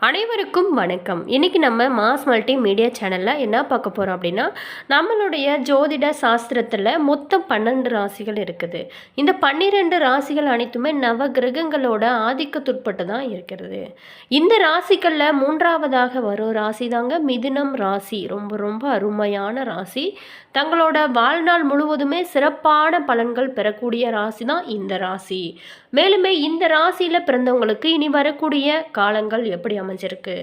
அனைவருக்கும் வணக்கம். இன்னைக்கு நம்ம மாஸ் மல்டி மீடியா சேனலில் என்ன பார்க்க போகிறோம் அப்படின்னா, நம்மளுடைய ஜோதிட சாஸ்திரத்தில் மொத்தம் 12 ராசிகள் இருக்குது. இந்த 12 ராசிகள் அனைத்துமே நவ கிரகங்களோட ஆதிக்கத்துட்பட்டு தான் இருக்கிறது. இந்த ராசிகளில் மூன்றாவதாக வரும் ராசி தாங்க மிதுனம் ராசி. ரொம்ப ரொம்ப அருமையான ராசி. தங்களோட வாழ்நாள் முழுவதுமே சிறப்பான பலன்கள் பெறக்கூடிய ராசி தான் இந்த ராசி. மேலுமே இந்த ராசியில் பிறந்தவங்களுக்கு இனி வரக்கூடிய காலங்கள் எப்படி அமைஞ்சிருக்கு?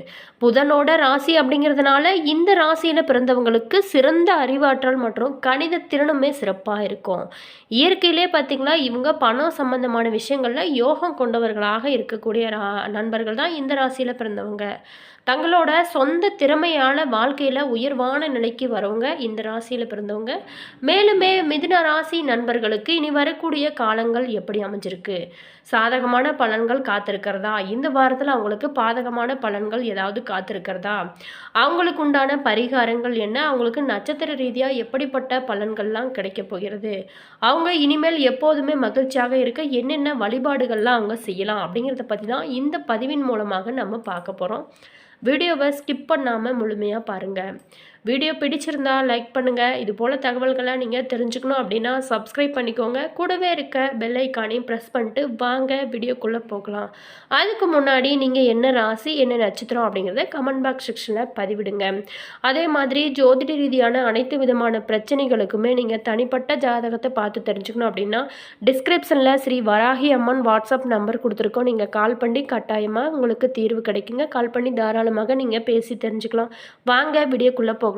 புதனோட ராசி அப்படிங்கிறதுனால இந்த ராசியில் பிறந்தவங்களுக்கு சிறந்த அறிவாற்றல் மற்றும் கணித திறனுமே சிறப்பாக இருக்கும். இயற்கையிலே பார்த்திங்களா, இவங்க பணம் சம்பந்தமான விஷயங்களில் யோகம் கொண்டவர்களாக இருக்கக்கூடிய நண்பர்கள் தான் இந்த ராசியில் பிறந்தவங்க. தங்களோட சொந்த திறமையால் வாழ்க்கையில் உயர்வான நிலைக்கு வரவங்க இந்த ராசியில் பிறந்தவங்க. மேலுமே மிதுன ராசி நண்பர்களுக்கு இனி வரக்கூடிய காலங்கள் எப்படி அமைஞ்சிருக்கு? சாதகமான பலன்கள் காத்திருக்கிறதா? இந்த வாரத்தில் அவங்களுக்கு பாதகமான பலன்கள் ஏதாவது காத்திருக்கிறதா? அவங்களுக்கு உண்டான பரிகாரங்கள் என்ன? அவங்களுக்கு நட்சத்திர ரீதியாக எப்படிப்பட்ட பலன்கள்லாம் கிடைக்க போகிறது? அவங்க இனிமேல் எப்போதுமே மகிழ்ச்சியாக இருக்க என்னென்ன வழிபாடுகள்லாம் அவங்க செய்யலாம் அப்படிங்கிறத பற்றி தான் இந்த பதிவின் மூலமாக நம்ம பார்க்க போகிறோம். வீடியோவை ஸ்கிப் பண்ணாமல் முழுமையாக பாருங்கள். வீடியோ பிடிச்சிருந்தா லைக் பண்ணுங்கள். இது போல் தகவல்களை நீங்கள் தெரிஞ்சுக்கணும் அப்படின்னா சப்ஸ்கிரைப் பண்ணிக்கோங்க. கூடவே இருக்க பெல் ஐக்கானையும் ப்ரெஸ் பண்ணிட்டு வாங்க வீடியோக்குள்ளே போகலாம். அதுக்கு முன்னாடி நீங்கள் என்ன ராசி என்ன நட்சத்திரம் அப்படிங்கிறத கமெண்ட் பாக்ஸ் செக்ஷனில் பதிவிடுங்க. அதே மாதிரி ஜோதிட ரீதியான அனைத்து விதமான பிரச்சனைகளுக்குமே நீங்கள் தனிப்பட்ட ஜாதகத்தை பார்த்து தெரிஞ்சுக்கணும் அப்படின்னா டிஸ்கிரிப்ஷனில் ஸ்ரீ வராகி அம்மன் வாட்ஸ்அப் நம்பர் கொடுத்துருக்கோம். நீங்கள் கால் பண்ணி கட்டாயமாக உங்களுக்கு தீர்வு கிடைக்குங்க. கால் பண்ணி தாராளமாக நீங்கள் பேசி தெரிஞ்சுக்கலாம். வாங்க வீடியோக்குள்ளே போகலாம்.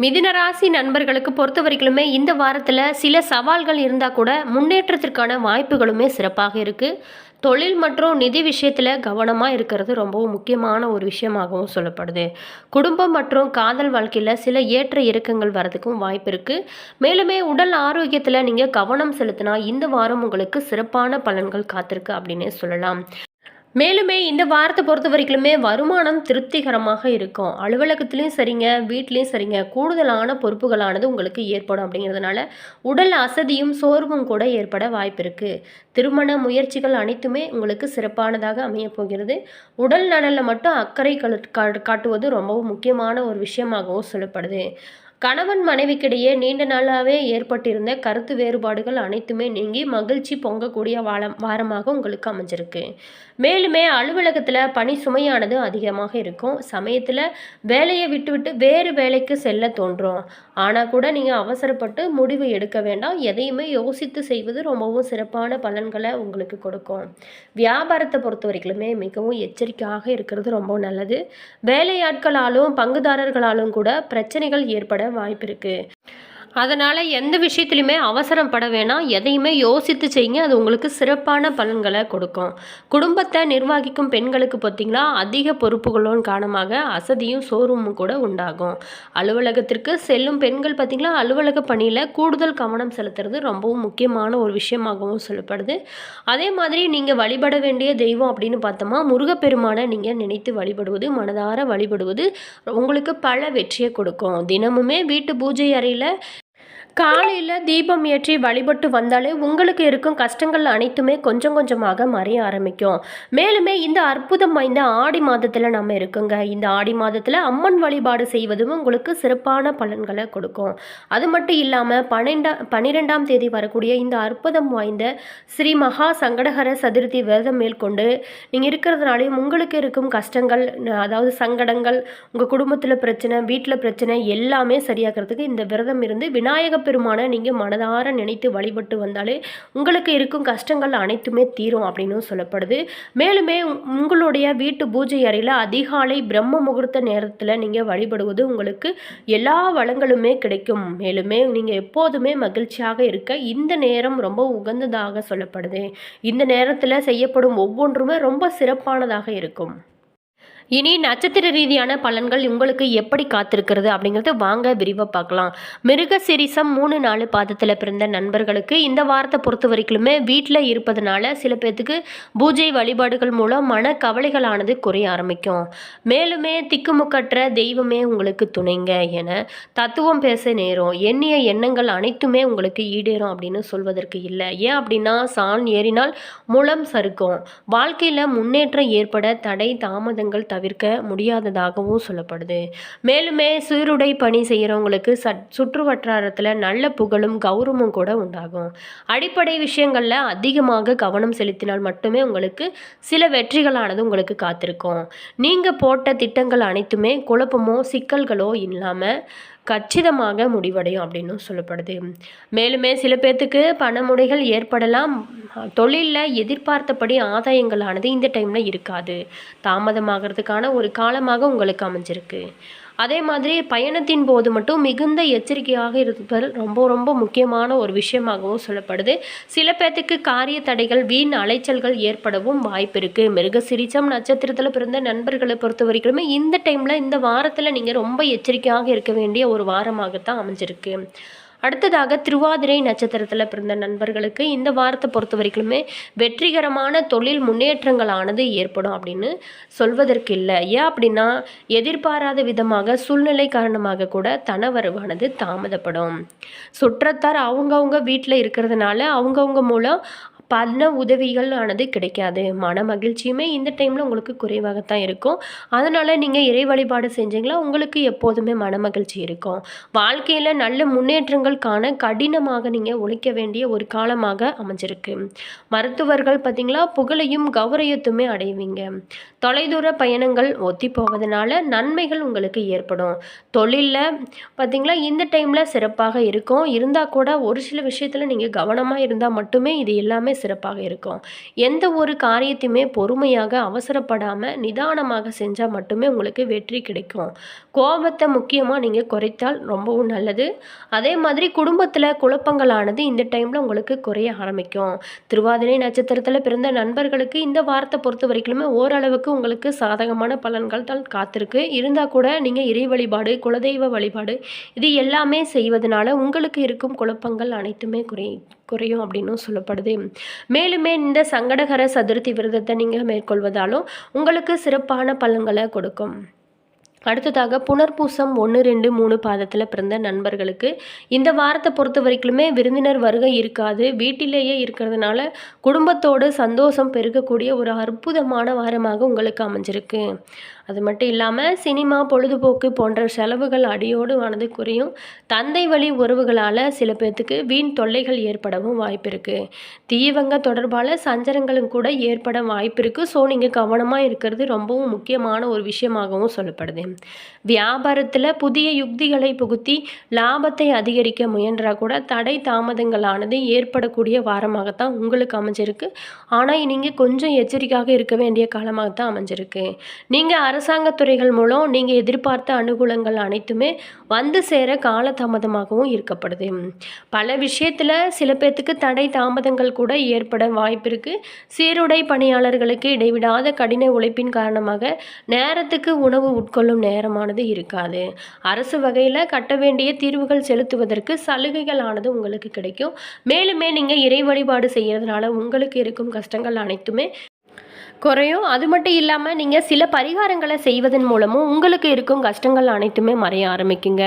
மிதுன ராசி நண்பர்களுக்கு பொறுத்த வரைக்குமே இந்த வாரத்தில் சில சவால்கள் இருந்தால் கூட முன்னேற்றத்திற்கான வாய்ப்புகளுமே சிறப்பாக இருக்குது. தொழில் மற்றும் நிதி விஷயத்தில் கவனமாக இருக்கிறது ரொம்பவும் முக்கியமான ஒரு விஷயமாகவும் சொல்லப்படுது. குடும்பம் மற்றும் காதல் வாழ்க்கையில் சில ஏற்ற இறக்கங்கள் வரதுக்கும் வாய்ப்பு இருக்குது. மேலுமே உடல் ஆரோக்கியத்தில் நீங்கள் கவனம் செலுத்தினா இந்த வாரம் உங்களுக்கு சிறப்பான பலன்கள் காத்திருக்கு அப்படின்னே சொல்லலாம். மேலுமே இந்த வாரத்தை பொறுத்த வரைக்குமே வருமானம் திருப்திகரமாக இருக்கும். அலுவலகத்துலேயும் சரிங்க, வீட்லேயும் சரிங்க, கூடுதலான பொறுப்புகளானது உங்களுக்கு ஏற்படும். அப்படிங்கிறதுனால உடல் அசதியும் சோர்வும் கூட ஏற்பட வாய்ப்பு இருக்குது. திருமண முயற்சிகள் அனைத்துமே உங்களுக்கு சிறப்பானதாக அமையப் போகிறது. உடல் நலனில் மட்டும் அக்கறை காட்டுவது ரொம்பவும் முக்கியமான ஒரு விஷயமாகவும் சொல்லப்படுது. கணவன் மனைவிக்கிடையே நீண்ட நாளாகவே ஏற்பட்டிருந்த கருத்து வேறுபாடுகள் அனைத்துமே நீங்கி மகிழ்ச்சி பொங்கக்கூடிய வாரமாக உங்களுக்கு அமைஞ்சிருக்கு. மேலுமே அலுவலகத்தில் பணி சுமையானது அதிகமாக இருக்கும். சமயத்தில் வேலையை விட்டுவிட்டு வேறு வேலைக்கு செல்ல தோன்றும். ஆனால் கூட நீங்கள் அவசரப்பட்டு முடிவு எடுக்க வேண்டாம். எதையுமே யோசித்து செய்வது ரொம்பவும் சிறப்பான பலன்களை உங்களுக்கு கொடுக்கும். வியாபாரத்தை பொறுத்த வரைக்குமே மிகவும் எச்சரிக்கையாக இருக்கிறது ரொம்ப நல்லது. வேலையாட்களாலும் பங்குதாரர்களாலும் கூட பிரச்சனைகள் ஏற்பட வாய்ப்பு இருக்குது. அதனால் எந்த விஷயத்துலையுமே அவசரம் பட வேணாம். எதையுமே யோசித்து செய்யுங்க. அது உங்களுக்கு சிறப்பான பலன்களை கொடுக்கும். குடும்பத்தை நிர்வகிக்கும் பெண்களுக்கு பார்த்திங்களா, அதிக பொறுப்புகளோன் காரணமாக அசதியும் சோர்வும் கூட உண்டாகும். அலுவலகத்திற்கு செல்லும் பெண்கள் பார்த்திங்களா, அலுவலக பணியில் கூடுதல் கவனம் செலுத்துறது ரொம்பவும் முக்கியமான ஒரு விஷயமாகவும் சொல்லப்படுது. அதே மாதிரி நீங்கள் வழிபட வேண்டிய தெய்வம் அப்படின்னு பார்த்தோமா, முருகப்பெருமானை நீங்கள் நினைத்து வழிபடுவது, மனதார வழிபடுவது உங்களுக்கு பல வெற்றியை கொடுக்கும். தினமுமே வீட்டு பூஜை அறையில் காலையில் தீபம் ஏற்றி வழிபட்டு வந்தாலே உங்களுக்கு இருக்கும் கஷ்டங்கள் அனைத்துமே கொஞ்சம் கொஞ்சமாக மறைய ஆரம்பிக்கும். மேலுமே இந்த அற்புதம் வாய்ந்த ஆடி மாதத்தில் நம்ம இருக்குங்க. இந்த ஆடி மாதத்தில் அம்மன் வழிபாடு செய்வதும் உங்களுக்கு சிறப்பான பலன்களை கொடுக்கும். அது மட்டும் இல்லாமல் 12ஆம் தேதி வரக்கூடிய இந்த அற்புதம் வாய்ந்த ஸ்ரீ மகா சங்கடஹர சதுர்த்தி விரதம் மேற்கொண்டு நீங்கள் இருக்கிறதுனாலையும் உங்களுக்கு இருக்கும் கஷ்டங்கள், அதாவது சங்கடங்கள், உங்கள் குடும்பத்தில் பிரச்சனை, வீட்டில் பிரச்சனை எல்லாமே சரியாகிறதுக்கு இந்த விரதம் இருந்து விநாயக பெருமானை நீங்கள் மனதார நினைத்து வழிபட்டு வந்தாலே உங்களுக்கு இருக்கும் கஷ்டங்கள் அனைத்துமே தீரும் அப்படின்னு சொல்லப்படுது. மேலுமே உங்களுடைய வீட்டு பூஜை அறையில் அதிகாலை பிரம்ம முகூர்த்த நேரத்தில் நீங்கள் வழிபடுவது உங்களுக்கு எல்லா வளங்களுமே கிடைக்கும். மேலுமே நீங்கள் எப்போதுமே மகிழ்ச்சியாக இருக்க இந்த நேரம் ரொம்ப உகந்ததாக சொல்லப்படுது. இந்த நேரத்தில் செய்யப்படும் ஒவ்வொன்றுமே ரொம்ப சிறப்பானதாக இருக்கும். இனி நட்சத்திர ரீதியான பலன்கள் உங்களுக்கு எப்படி காத்திருக்கிறது அப்படிங்கிறது வாங்க விரிவாக பார்க்கலாம். மிருகசிரிசம் 3-4 பாதத்தில் பிறந்த நண்பர்களுக்கு இந்த வாரத்தை பொறுத்த வரைக்குமே வீட்டில் இருப்பதனால சில பேர்த்துக்கு பூஜை வழிபாடுகள் மூலம் மன கவலைகளானது குறைய ஆரம்பிக்கும். மேலுமே திக்குமுக்கற்ற தெய்வமே உங்களுக்கு துணைங்க என தத்துவம் பேச நேரும். எண்ணிய எண்ணங்கள் அனைத்துமே உங்களுக்கு ஈடேறும் அப்படின்னு சொல்வதற்கு இல்லை. ஏன் அப்படின்னா சான் ஏறினால் முலம் சறுக்கும். வாழ்க்கையில் முன்னேற்றம் ஏற்பட தடை தாமதங்கள் தவிர்க்க முடியாததாகவும் சொல்லப்படுது. மேலுமே சீருடை பணி செய்கிறவங்களுக்கு சுற்று வட்டாரத்தில் நல்ல புகழும் கௌரவமும் கூட உண்டாகும். அடிப்படை விஷயங்களில் அதிகமாக கவனம் செலுத்தினால் மட்டுமே உங்களுக்கு சில வெற்றிகளானது உங்களுக்கு காத்திருக்கும். நீங்கள் போட்ட திட்டங்கள் அனைத்துமே குழப்பமோ சிக்கல்களோ இல்லாமல் கச்சிதமாக முடிவடையும் அப்படின்னு சொல்லப்படுது. மேலுமே சில பேர்த்துக்கு பணமுடைகள் ஏற்படலாம். தொழிலில் எதிர்பார்த்தபடி ஆதாயங்களானது இந்த டைமில் இருக்காது. தாமதமாகிறதுக்கான ஒரு காலமாக உங்களுக்கு அமைஞ்சிருக்கு. அதே மாதிரி பயணத்தின் போது மட்டும் மிகுந்த எச்சரிக்கையாக இருப்பது ரொம்ப ரொம்ப முக்கியமான ஒரு விஷயமாகவும் சொல்லப்படுது. சில பேர்த்துக்கு காரிய தடைகள் வீண் அலைச்சல்கள் ஏற்படவும் வாய்ப்பு இருக்குது. மிருகசிரிசம் நட்சத்திரத்தில் பிறந்த நண்பர்களை பொறுத்த வரைக்குமே இந்த டைமில் இந்த வாரத்தில் நீங்கள் ரொம்ப எச்சரிக்கையாக இருக்க வேண்டிய ஒரு வாரமாகத்தான் அமைஞ்சிருக்கு. அடுத்ததாக திருவாதிரை நட்சத்திரத்தில் பிறந்த நண்பர்களுக்கு இந்த வாரத்தை பொறுத்த வரைக்குமே வெற்றிகரமான தொழில் முன்னேற்றங்களானது ஏற்படும் அப்படின்னு சொல்வதற்கு இல்லை. ஏன் அப்படின்னா எதிர்பாராத விதமாக சூழ்நிலை காரணமாக கூட தனவரவானது தாமதப்படும். சுற்றத்தார் அவங்கவுங்க வீட்டில் இருக்கிறதுனால அவங்கவுங்க மூலம் பல உதவிகள் ஆனது கிடைக்காது. மன மகிழ்ச்சியுமே இந்த டைமில் உங்களுக்கு குறைவாகத்தான் இருக்கும். அதனால் நீங்கள் இறை வழிபாடு செஞ்சீங்களா உங்களுக்கு எப்போதுமே மன மகிழ்ச்சி இருக்கும். வாழ்க்கையில் நல்ல முன்னேற்றங்கள் காண கடினமாக நீங்கள் உழைக்க வேண்டிய ஒரு காலமாக அமைஞ்சிருக்கு. மருத்துவர்கள் பார்த்திங்களா புகழையும் கௌரவத்துமே அடைவீங்க. தொலைதூர பயணங்கள் ஒத்தி போவதனால நன்மைகள் உங்களுக்கு ஏற்படும். தொழிலில் பார்த்திங்களா இந்த டைமில் சிறப்பாக இருக்கும். இருந்தால் கூட ஒரு சில விஷயத்தில் நீங்கள் கவனமாக இருந்தால் மட்டுமே இது எல்லாமே சிறப்பாக இருக்கும். எந்த ஒரு காரியத்தையுமே பொறுமையாக அவசரப்படாமல் நிதானமாக செஞ்சால் மட்டுமே உங்களுக்கு வெற்றி கிடைக்கும். கோபத்தை முக்கியமாக நீங்கள் குறைத்தால் ரொம்பவும் நல்லது. அதே மாதிரி குடும்பத்தில் குழப்பங்களானது இந்த டைமில் உங்களுக்கு குறைய ஆரம்பிக்கும். திருவாதிரை நட்சத்திரத்தில் பிறந்த நண்பர்களுக்கு இந்த வாரத்தை பொறுத்த வரைக்குமே ஓரளவுக்கு உங்களுக்கு சாதகமான பலன்கள் தான் காத்திருக்கு. இருந்தால் கூட நீங்கள் இறை வழிபாடு குலதெய்வ வழிபாடு இது எல்லாமே செய்வதனால உங்களுக்கு இருக்கும் குழப்பங்கள் அனைத்துமே குறையும் அப்படின்னு சொல்லப்படுது. மேலுமே இந்த சங்கடகர சதுர்த்தி விரதத்தை நீங்கள் மேற்கொள்வதாலும் உங்களுக்கு சிறப்பான பலன்களை கொடுக்கும். அடுத்ததாக புனர்பூசம் 1, 2, 3 பாதத்தில் பிறந்த நண்பர்களுக்கு இந்த வாரத்தை பொறுத்த வரைக்குமே விருந்தினர் வருகை இருக்காது. வீட்டிலேயே இருக்கிறதுனால குடும்பத்தோடு சந்தோஷம் பெருகக்கூடிய ஒரு அற்புதமான வாரமாக உங்களுக்கு அமைஞ்சிருக்கு. அது மட்டும் இல்லாமல் சினிமா பொழுதுபோக்கு போன்ற செலவுகள் அடியோடு ஆனது குறையும். தந்தை வழி உறவுகளால் சில பேர்த்துக்கு வீண் தொல்லைகள் ஏற்படவும் வாய்ப்பு இருக்குது. தீவங்க தொடர்பால் சஞ்சலங்களும் கூட ஏற்பட வாய்ப்பு இருக்குது. ஸோ நீங்கள் கவனமாக இருக்கிறது ரொம்பவும் முக்கியமான ஒரு விஷயமாகவும் சொல்லப்படுது. வியாபாரத்தில் புதிய யுக்திகளை புகுத்தி லாபத்தை அதிகரிக்க முயன்றால் கூட தடை தாமதங்களானது ஏற்படக்கூடிய வாரமாகத்தான் உங்களுக்கு அமைஞ்சிருக்கு. ஆனால் நீங்கள் கொஞ்சம் எச்சரிக்கையாக இருக்க வேண்டிய காலமாகத்தான் அமைஞ்சிருக்கு. நீங்கள் அரசாங்கத்துறைகள் மூலம் நீங்கள் எதிர்பார்த்த அனுகூலங்கள் அனைத்துமே வந்து சேர காலதாமதமாகவும் இருக்கப்படுது. பல விஷயத்தில் சில பேர்த்துக்கு தடை தாமதங்கள் கூட ஏற்பட வாய்ப்பு இருக்குது. சீருடை பணியாளர்களுக்கு இடைவிடாத கடின உழைப்பின் காரணமாக நேரத்துக்கு உணவு உட்கொள்ளும் நேரமானது இருக்காது. அரசு வகையில் கட்ட வேண்டிய தீர்வுகள் செலுத்துவதற்கு சலுகைகளானது உங்களுக்கு கிடைக்கும். மேலுமே நீங்கள் இறை வழிபாடு செய்கிறதுனால உங்களுக்கு இருக்கும் கஷ்டங்கள் அனைத்துமே குறையும். அது மட்டும் இல்லாமல் நீங்கள் சில பரிகாரங்களை செய்வதன் மூலமும் உங்களுக்கு இருக்கும் கஷ்டங்கள் அனைத்துமே மறைய ஆரம்பிக்குங்க.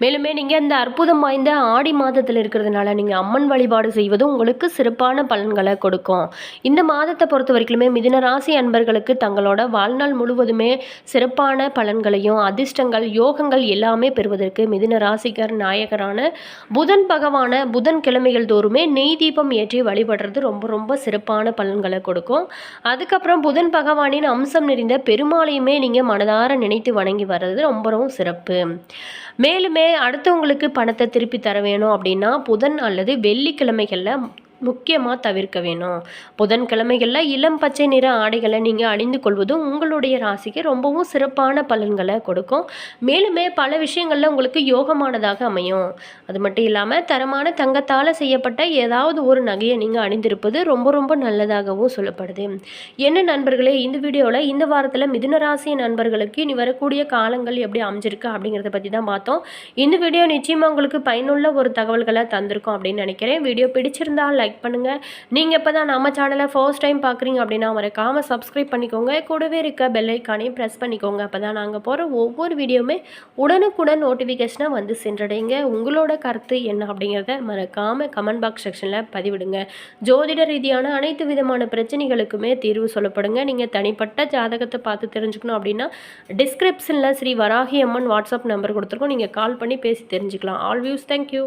மேலுமே நீங்கள் இந்த அற்புதம் வாய்ந்த ஆடி மாதத்தில் இருக்கிறதுனால நீங்கள் அம்மன் வழிபாடு செய்வதும் உங்களுக்கு சிறப்பான பலன்களை கொடுக்கும். இந்த மாதத்தை பொறுத்த வரைக்குமே மிதுன ராசி அன்பர்களுக்கு தங்களோட வாழ்நாள் முழுவதுமே சிறப்பான பலன்களையும் அதிர்ஷ்டங்கள் யோகங்கள் எல்லாமே பெறுவதற்கு மிதுன ராசிகர் நாயகரான புதன் பகவான புதன் கிழமைகள் தோறுமே நெய் தீபம் ஏற்றி வழிபடுறது ரொம்ப ரொம்ப சிறப்பான பலன்களை கொடுக்கும். அதுக்கப்புறம் புதன் பகவானின் அம்சம் நிறைந்த பெருமாளையுமே நீங்கள் மனதார நினைத்து வணங்கி வர்றது ரொம்ப ரொம்ப சிறப்பு. மேலுமே அடுத்தவங்களுக்கு பணத்தை திருப்பி தர வேணும் அப்படின்னா புதன் அல்லது வெள்ளிக்கிழமைகளில் முக்கியமாக தவிர்க்க வேணும். புதன்கிழமைகளில் இளம் பச்சை நிற ஆடைகளை நீங்கள் அணிந்து கொள்வதும் உங்களுடைய ராசிக்கு ரொம்பவும் சிறப்பான பலன்களை கொடுக்கும். மேலுமே பல விஷயங்களில் உங்களுக்கு யோகமானதாக அமையும். அது மட்டும் இல்லாமல் தரமான தங்கத்தால் செய்யப்பட்ட ஏதாவது ஒரு நகையை நீங்கள் அணிந்திருப்பது ரொம்ப ரொம்ப நல்லதாகவும் சொல்லப்படுது. என்ன நண்பர்களே, இந்த வீடியோவில் இந்த வாரத்தில் மிதுன ராசி நண்பர்களுக்கு இனி வரக்கூடிய காலங்கள் எப்படி அமைஞ்சிருக்கு அப்படிங்கிறத பற்றி தான் பார்த்தோம். இந்த வீடியோ நிச்சயமாக உங்களுக்கு பயனுள்ள ஒரு தகவல்களை தந்திருக்கும் அப்படின்னு நினைக்கிறேன். வீடியோ பிடிச்சிருந்தால் லைக் பண்ணுங்கள். நீங்கள் இப்போ தான் நம்ம சேனலை ஃபர்ஸ்ட் டைம் பார்க்குறீங்க அப்படின்னா மறக்காமல் சப்ஸ்கிரைப் பண்ணிக்கோங்க. கூடவே இருக்க பெல் ஐக்கானையும் ப்ரெஸ் பண்ணிக்கோங்க. அப்போ தான் நாங்கள் போகிற ஒவ்வொரு வீடியோவுமே உடனுக்குடன் நோட்டிஃபிகேஷனாக வந்து சென்றடைங்க. உங்களோட கருத்து என்ன அப்படிங்கிறத மறக்காமல் கமெண்ட் பாக்ஸ் செக்ஷனில் பதிவிடுங்க. ஜோதிட ரீதியான அனைத்து விதமான பிரச்சனைகளுக்குமே தீர்வு சொல்லப்படுங்க. நீங்கள் தனிப்பட்ட ஜாதகத்தை பார்த்து தெரிஞ்சுக்கணும் அப்படின்னா டிஸ்கிரிப்ஷனில் ஸ்ரீ வராகி அம்மன் வாட்ஸ்அப் நம்பர் கொடுத்துருக்கோம். நீங்கள் கால் பண்ணி பேசி தெரிஞ்சுக்கலாம். All views, thank you.